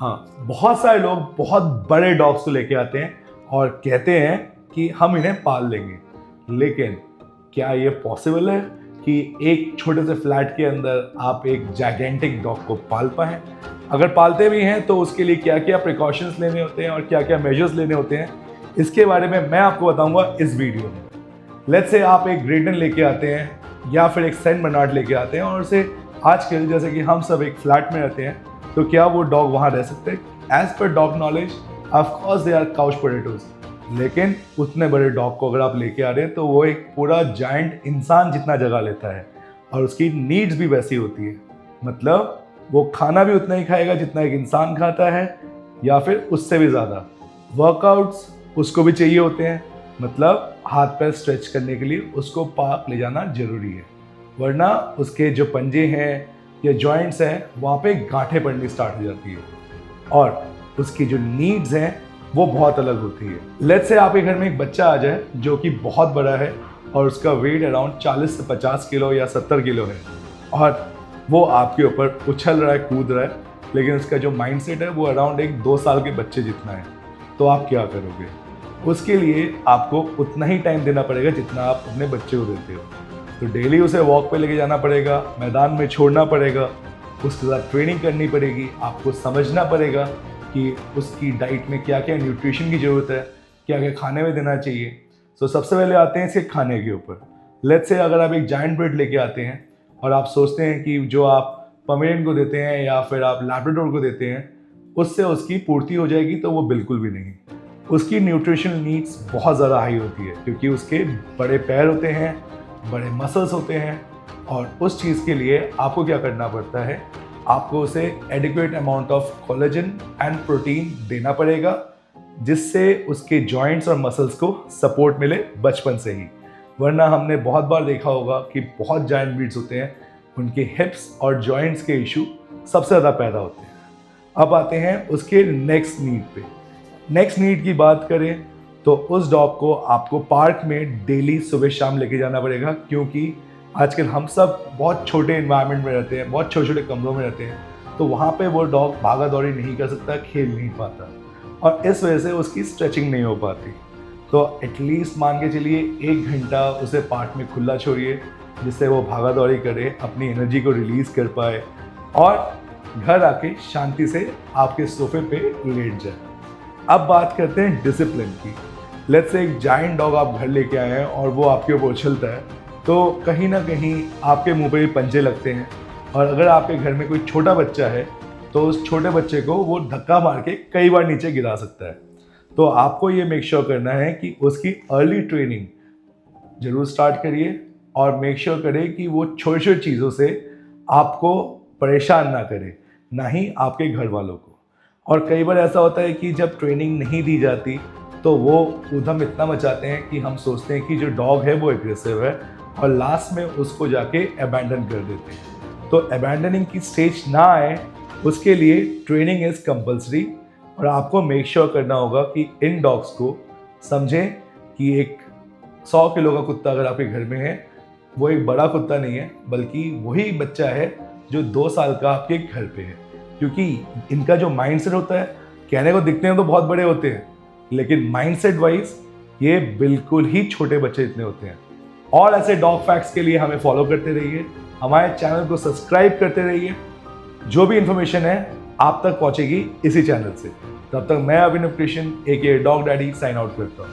हाँ, बहुत सारे लोग बहुत बड़े डॉग्स को लेके आते हैं और कहते हैं कि हम इन्हें पाल लेंगे, लेकिन क्या ये पॉसिबल है कि एक छोटे से फ्लैट के अंदर आप एक जाइगेंटिक डॉग को पाल पाएं? अगर पालते भी हैं तो उसके लिए क्या क्या प्रिकॉशंस लेने होते हैं और क्या क्या मेजर्स लेने होते हैं, इसके बारे में मैं आपको बताऊंगा इस वीडियो में। लेट्स से आप एक ग्रेटन लेके आते हैं या फिर एक सेंट बर्नार्ड लेके आते हैं और उसे आजकल जैसे कि हम सब एक फ्लैट में रहते हैं, तो क्या वो डॉग वहाँ रह सकते हैं? As per dog knowledge of course they are couch potatoes, लेकिन उतने बड़े डॉग को अगर आप लेके आ रहे हैं तो वो एक पूरा जायंट इंसान जितना जगह लेता है और उसकी नीड्स भी वैसी होती है। मतलब वो खाना भी उतना ही खाएगा जितना एक इंसान खाता है या फिर उससे भी ज़्यादा। वर्कआउट्स उसको भी चाहिए होते हैं, मतलब हाथ पैर स्ट्रेच करने के लिए उसको पार्क ले जाना जरूरी है, वरना उसके जो पंजे हैं या जॉइंट्स हैं वहाँ पे गांठें पड़नी स्टार्ट हो जाती है और उसकी जो नीड्स हैं वो बहुत अलग होती है। लेट्स से आपके घर में एक बच्चा आ जाए जो कि बहुत बड़ा है और उसका वेट अराउंड 40 से 50 किलो या 70 किलो है और वो आपके ऊपर उछल रहा है, कूद रहा है, लेकिन उसका जो माइंडसेट है वो अराउंड एक 2 साल के बच्चे जितना है, तो आप क्या करोगे? उसके लिए आपको उतना ही टाइम देना पड़ेगा जितना आप अपने बच्चे को देते हो। तो डेली उसे वॉक पे लेके जाना पड़ेगा, मैदान में छोड़ना पड़ेगा, उसके साथ ट्रेनिंग करनी पड़ेगी, आपको समझना पड़ेगा कि उसकी डाइट में क्या क्या न्यूट्रिशन की ज़रूरत है, क्या क्या खाने में देना चाहिए। तो सबसे पहले आते हैं इसके खाने के ऊपर। लेट्स से अगर आप एक जायंट ब्रीड लेके आते हैं और आप सोचते हैं कि जो आप पोमेरेनियन को देते हैं या फिर आप लैब्राडोर को देते हैं उससे उसकी पूर्ति हो जाएगी, तो वो बिल्कुल भी नहीं। उसकी न्यूट्रिशनल नीड्स बहुत ज़्यादा हाई होती है क्योंकि उसके बड़े पैर होते हैं, बड़े मसल्स होते हैं और उस चीज़ के लिए आपको क्या करना पड़ता है, आपको उसे adequate amount of collagen and protein देना पड़ेगा जिससे उसके जॉइंट्स और मसल्स को सपोर्ट मिले बचपन से ही। वरना हमने बहुत बार देखा होगा कि बहुत जायंट ब्रीड्स होते हैं, उनके हिप्स और जॉइंट्स के इशू सबसे ज़्यादा पैदा होते हैं। अब आते हैं उसके नेक्स्ट नीड पे। नेक्स्ट नीड की बात करें तो उस डॉग को आपको पार्क में डेली सुबह शाम लेके जाना पड़ेगा, क्योंकि आजकल हम सब बहुत छोटे इन्वायरमेंट में रहते हैं, बहुत छोटे छोटे कमरों में रहते हैं, तो वहाँ पे वो डॉग भागा दौड़ी नहीं कर सकता, खेल नहीं पाता और इस वजह से उसकी स्ट्रेचिंग नहीं हो पाती। तो एटलीस्ट मान के चलिए 1 घंटा उसे पार्क में खुला छोड़िए जिससे वो भागा दौड़ी करे, अपनी एनर्जी को रिलीज़ कर पाए और घर आके शांति से आपके सोफे पे लेट जाए। अब बात करते हैं डिसिप्लिन की। लेट्स से एक जायंट डॉग आप घर लेके आए हैं और वो आपके ऊपर उछलता है, तो कहीं ना कहीं आपके मुंह पे भी पंजे लगते हैं और अगर आपके घर में कोई छोटा बच्चा है तो उस छोटे बच्चे को वो धक्का मार के कई बार नीचे गिरा सकता है। तो आपको ये मेक श्योर करना है कि उसकी अर्ली ट्रेनिंग जरूर स्टार्ट करिए और मेक श्योर करें कि वो छोटी छोटी चीज़ों से आपको परेशान ना करे, ना ही आपके घर वालों को। और कई बार ऐसा होता है कि जब ट्रेनिंग नहीं दी जाती तो वो ऊधम इतना मचाते हैं कि हम सोचते हैं कि जो डॉग है वो एग्रेसिव है और लास्ट में उसको जाके अबैंडन कर देते हैं। तो अबैंडनिंग की स्टेज ना आए उसके लिए ट्रेनिंग इज़ कंपल्सरी और आपको मेक श्योर करना होगा कि इन डॉग्स को समझें कि एक 100 किलो का कुत्ता अगर आपके घर में है वो एक बड़ा कुत्ता नहीं है, बल्कि वही बच्चा है जो 2 साल का आपके घर पे है। क्योंकि इनका जो माइंडसेट होता है, कहने को दिखते हैं तो बहुत बड़े होते हैं, लेकिन माइंडसेट वाइज ये बिल्कुल ही छोटे बच्चे इतने होते हैं। और ऐसे डॉग फैक्ट्स के लिए हमें फॉलो करते रहिए, हमारे चैनल को सब्सक्राइब करते रहिए। जो भी इंफॉर्मेशन है आप तक पहुंचेगी इसी चैनल से। तब तक मैं Abhinav Krishna AKA dog daddy sign out करता हूँ।